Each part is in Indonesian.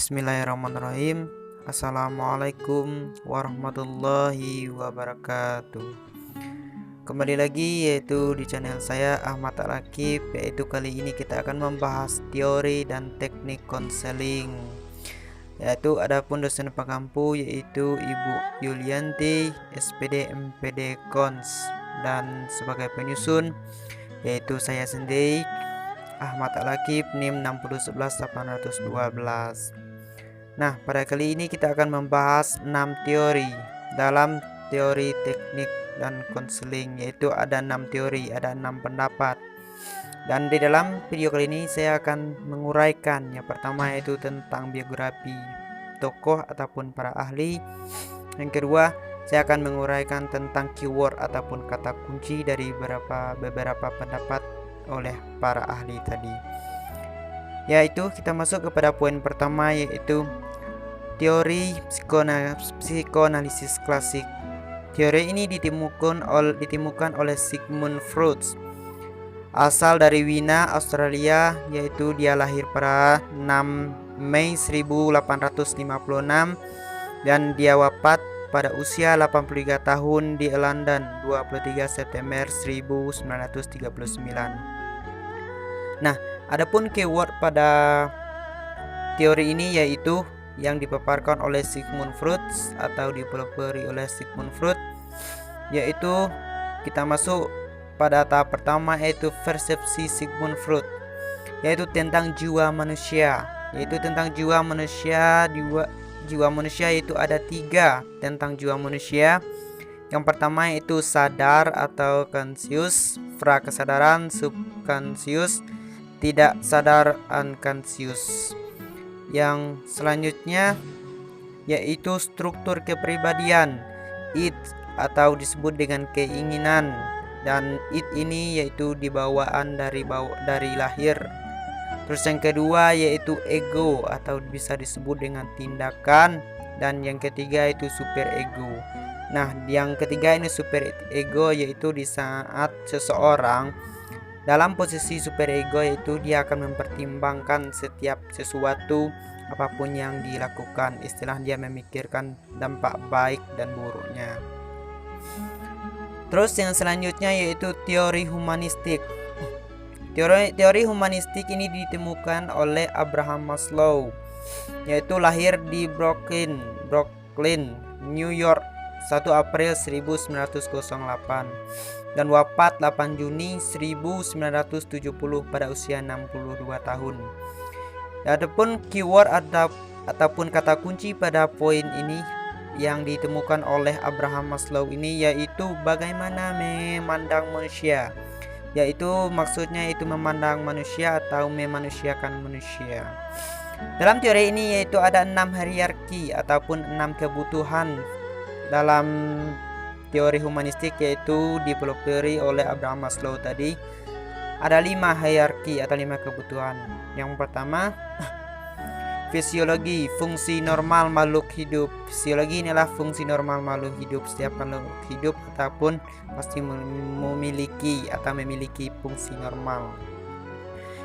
Bismillahirrahmanirrahim. Assalamualaikum warahmatullahi wabarakatuh. Kembali lagi yaitu di channel saya Ahmad Al-Akib, yaitu kali ini kita akan membahas teori dan teknik konseling. Yaitu adapun dosen pengampu yaitu Ibu Yulianti SPD MPD Kons, dan sebagai penyusun yaitu saya sendiri Ahmad Al-Akib NIM 6011812. Nah, pada kali ini kita akan membahas 6 teori dalam teori teknik dan konseling, yaitu ada 6 teori, ada 6 pendapat. Dan di dalam video kali ini saya akan menguraikan yang pertama yaitu tentang biografi tokoh ataupun para ahli. Yang kedua, saya akan menguraikan tentang keyword ataupun kata kunci dari beberapa pendapat oleh para ahli tadi. Yaitu kita masuk kepada poin pertama, yaitu teori psikoanalisis klasik. Teori ini ditemukan oleh Sigmund Freud, asal dari Wina, Australia, yaitu dia lahir pada 6 Mei 1856 dan dia wafat pada usia 83 tahun di London 23 September 1939. Nah, adapun keyword pada teori ini yaitu yang dipaparkan oleh Sigmund Freud atau dipelopori oleh Sigmund Freud, yaitu kita masuk pada tahap pertama yaitu persepsi Sigmund Freud, yaitu tentang jiwa manusia. Jiwa manusia yaitu ada 3 tentang jiwa manusia. Yang pertama yaitu sadar atau conscious, prakesadaran, subconscious, tidak sadar unconscious. Yang selanjutnya yaitu struktur kepribadian, id atau disebut dengan keinginan, dan id ini yaitu dibawaan dari lahir. Terus yang kedua yaitu ego atau bisa disebut dengan tindakan, dan yang ketiga itu super ego. Nah, yang ketiga ini super ego yaitu di saat seseorang dalam posisi super ego, yaitu dia akan mempertimbangkan setiap sesuatu apapun yang dilakukan. Istilah dia memikirkan dampak baik dan buruknya. Terus yang selanjutnya yaitu teori humanistik. Teori humanistik ini ditemukan oleh Abraham Maslow, yaitu lahir di Brooklyn, New York 1 April 1908 dan wafat 8 Juni 1970 pada usia 62 tahun. Adapun keyword ataupun kata kunci pada poin ini yang ditemukan oleh Abraham Maslow ini yaitu bagaimana memandang manusia, yaitu maksudnya itu memandang manusia atau memanusiakan manusia. Dalam teori ini yaitu ada 6 hierarki ataupun 6 kebutuhan dalam teori humanistik, yaitu dipelopori oleh Abraham Maslow tadi. Ada 5 hierarki atau 5 kebutuhan. Yang pertama, fisiologi, fungsi normal makhluk hidup. Fisiologi inilah fungsi normal makhluk hidup. Setiap makhluk hidup ataupun pasti memiliki fungsi normal.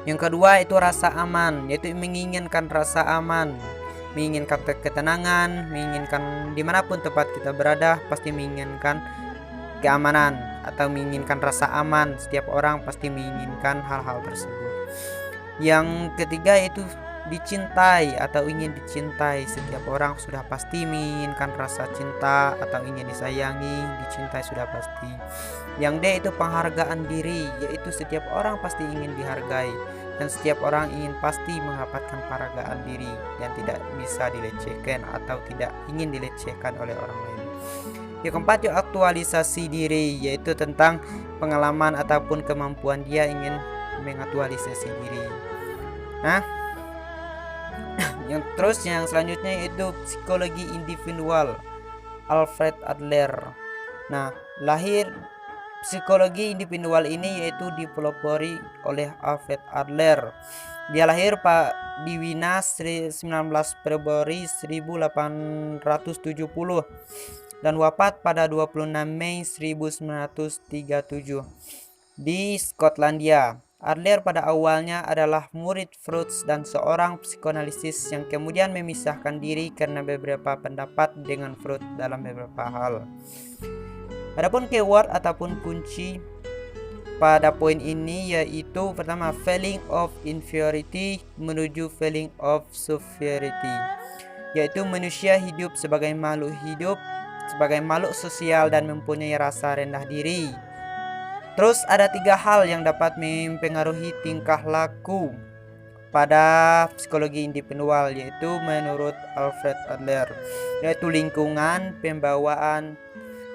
Yang kedua itu rasa aman, yaitu menginginkan rasa aman, menginginkan ketenangan, menginginkan dimanapun tempat kita berada pasti menginginkan keamanan atau menginginkan rasa aman. Setiap orang pasti menginginkan hal-hal tersebut. Yang ketiga itu dicintai atau ingin dicintai. Setiap orang sudah pasti menginginkan rasa cinta atau ingin disayangi, dicintai sudah pasti. Yang D itu penghargaan diri, yaitu setiap orang pasti ingin dihargai dan setiap orang ingin pasti mendapatkan penghargaan diri yang tidak bisa dilecehkan atau tidak ingin dilecehkan oleh orang lain. Yang keempat itu aktualisasi diri, yaitu tentang pengalaman ataupun kemampuan dia ingin mengaktualisasi diri. Nah, yang selanjutnya itu psikologi individual, Alfred Adler. Nah, lahir psikologi individual ini yaitu dipelopori oleh Alfred Adler. Dia lahir di Wina 19 Februari 1870 dan wafat pada 26 Mei 1937 di Skotlandia. Adler pada awalnya adalah murid Freud dan seorang psikoanalisis yang kemudian memisahkan diri karena beberapa pendapat dengan Freud dalam beberapa hal. Adapun keyword ataupun kunci pada poin ini yaitu pertama feeling of inferiority menuju feeling of superiority, yaitu manusia hidup sebagai makhluk sosial dan mempunyai rasa rendah diri. Terus ada 3 hal yang dapat mempengaruhi tingkah laku pada psikologi individual, yaitu menurut Alfred Adler, yaitu lingkungan, pembawaan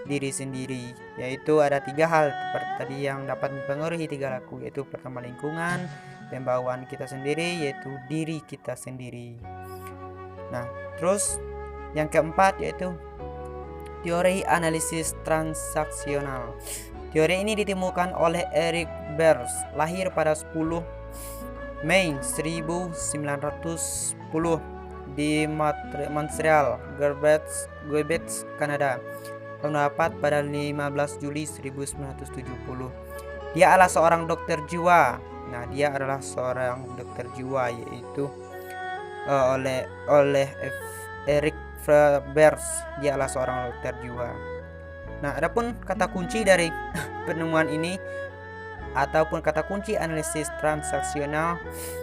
diri sendiri. Yaitu ada 3 hal seperti tadi yang dapat mempengaruhi 3 laku, yaitu pertama lingkungan, pembawaan kita sendiri, yaitu diri kita sendiri. Nah, terus yang keempat yaitu teori analisis transaksional. Teori ini ditemukan oleh Eric Bers, lahir pada 10 Mei 1910 di Montreal, Quebec, Kanada. Wafat pada 15 Juli 1970. Dia adalah seorang dokter jiwa. Nah, dia adalah seorang dokter jiwa yaitu oleh Eric Bers. Dia adalah seorang dokter jiwa. Nah, adapun kata kunci dari penemuan ini ataupun kata kunci analisis transaksional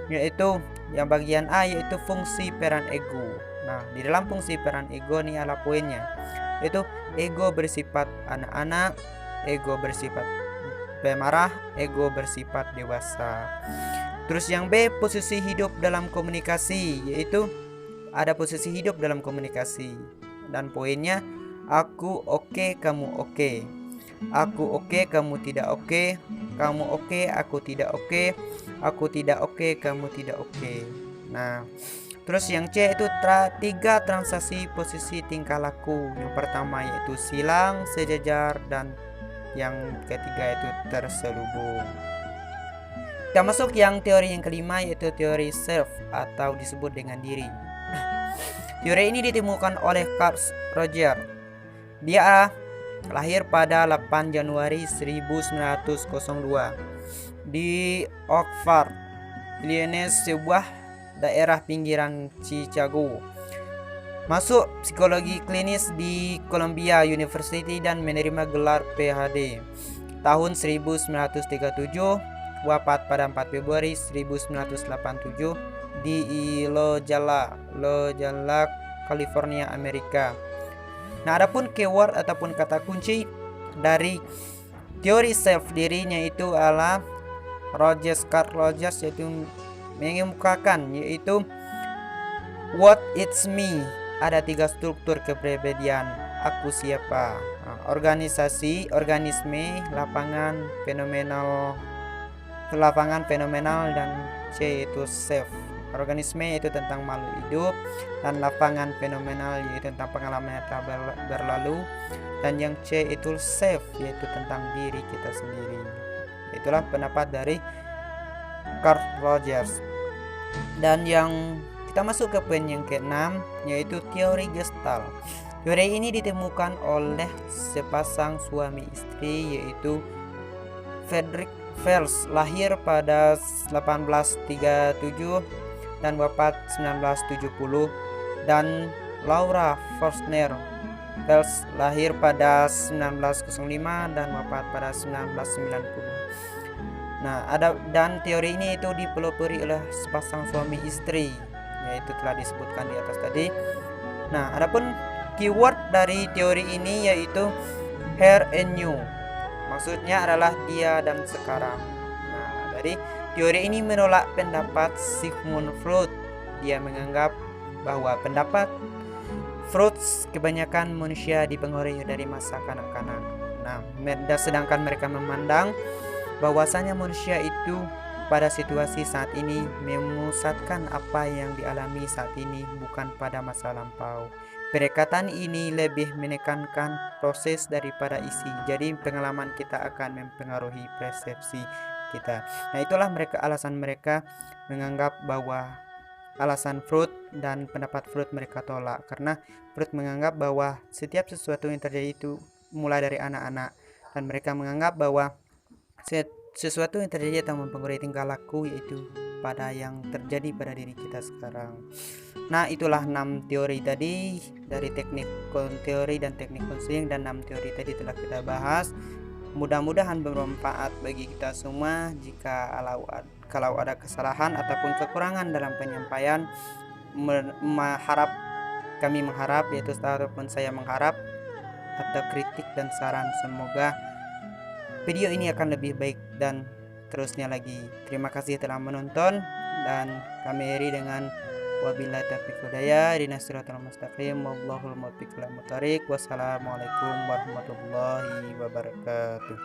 yaitu yang bagian A yaitu fungsi peran ego. Nah, di dalam fungsi peran ego ini adalah poinnya, yaitu ego bersifat anak-anak, ego bersifat pemarah, ego bersifat dewasa. Terus yang B posisi hidup dalam komunikasi, yaitu ada posisi hidup dalam komunikasi dan poinnya aku oke, kamu oke. Aku oke, kamu tidak oke. Kamu oke, aku tidak oke. Aku tidak oke, kamu tidak oke. Nah, terus yang C itu 3 transaksi posisi tingkah laku. Yang pertama yaitu silang, sejajar, dan yang ketiga itu terselubung. Kita masuk yang teori yang kelima yaitu teori self atau disebut dengan diri. Teori ini ditemukan oleh Carl Rogers. Dia lahir pada 8 Januari 1902 di Oxford, Illinois, sebuah daerah pinggiran Chicago. Masuk psikologi klinis di Columbia University dan menerima gelar PhD. Tahun 1937, wafat pada 4 Februari 1987 di Lojala, California, Amerika. Nah, adapun keyword ataupun kata kunci dari teori self dirinya itu adalah Carl Rogers yaitu mengemukakan yaitu what it's me. Ada 3 struktur kepribadian. Aku siapa? Organisasi, organisme, lapangan fenomenal, dan C itu self. Organisme itu tentang makhluk hidup, dan lapangan fenomenal yaitu tentang pengalaman yang telah berlalu, dan yang C itu self yaitu tentang diri kita sendiri. Itulah pendapat dari Carl Rogers. Dan yang kita masuk ke poin yang ke-6 yaitu teori Gestalt. Teori ini ditemukan oleh sepasang suami istri yaitu Friedrich Fels, lahir pada 1837 dan wafat 1970, dan Laura Forstner Fels, lahir pada 1905 dan wafat pada 1990. Nah, dan teori ini itu dipelopori oleh sepasang suami istri, yaitu telah disebutkan di atas tadi. Nah, adapun keyword dari teori ini yaitu here and new. Maksudnya adalah dia dan sekarang. Nah, dari teori ini menolak pendapat Sigmund Freud. Dia menganggap bahwa pendapat Freud kebanyakan manusia dipengaruhi dari masa kanak-kanak. Nah, sedangkan mereka memandang bahwasanya manusia itu pada situasi saat ini memusatkan apa yang dialami saat ini, bukan pada masa lampau. Pendekatan ini lebih menekankan proses daripada isi. Jadi pengalaman kita akan mempengaruhi persepsi kita. Nah, itulah alasan mereka menganggap bahwa alasan Freud dan pendapat Freud mereka tolak, karena Freud menganggap bahwa setiap sesuatu yang terjadi itu mulai dari anak-anak, dan mereka menganggap bahwa sesuatu yang terjadi atau mempengaruhi tingkah laku, yaitu pada yang terjadi pada diri kita sekarang. Nah, itulah 6 teori tadi dari teknik teori dan teknik konseling, dan 6 teori tadi telah kita bahas. Mudah-mudahan bermanfaat bagi kita semua. Jika kalau ada kesalahan ataupun kekurangan dalam penyampaian, kami mengharap, yaitu ataupun saya mengharap, atau kritik dan saran, semoga video ini akan lebih baik dan terusnya lagi. Terima kasih telah menonton, dan kami akhiri dengan wabillahi taufiq hidayah, ihdinas siratal mustaqim, wallahul muwaffiq ila aqwamit thoriq. Wassalamualaikum warahmatullahi wabarakatuh.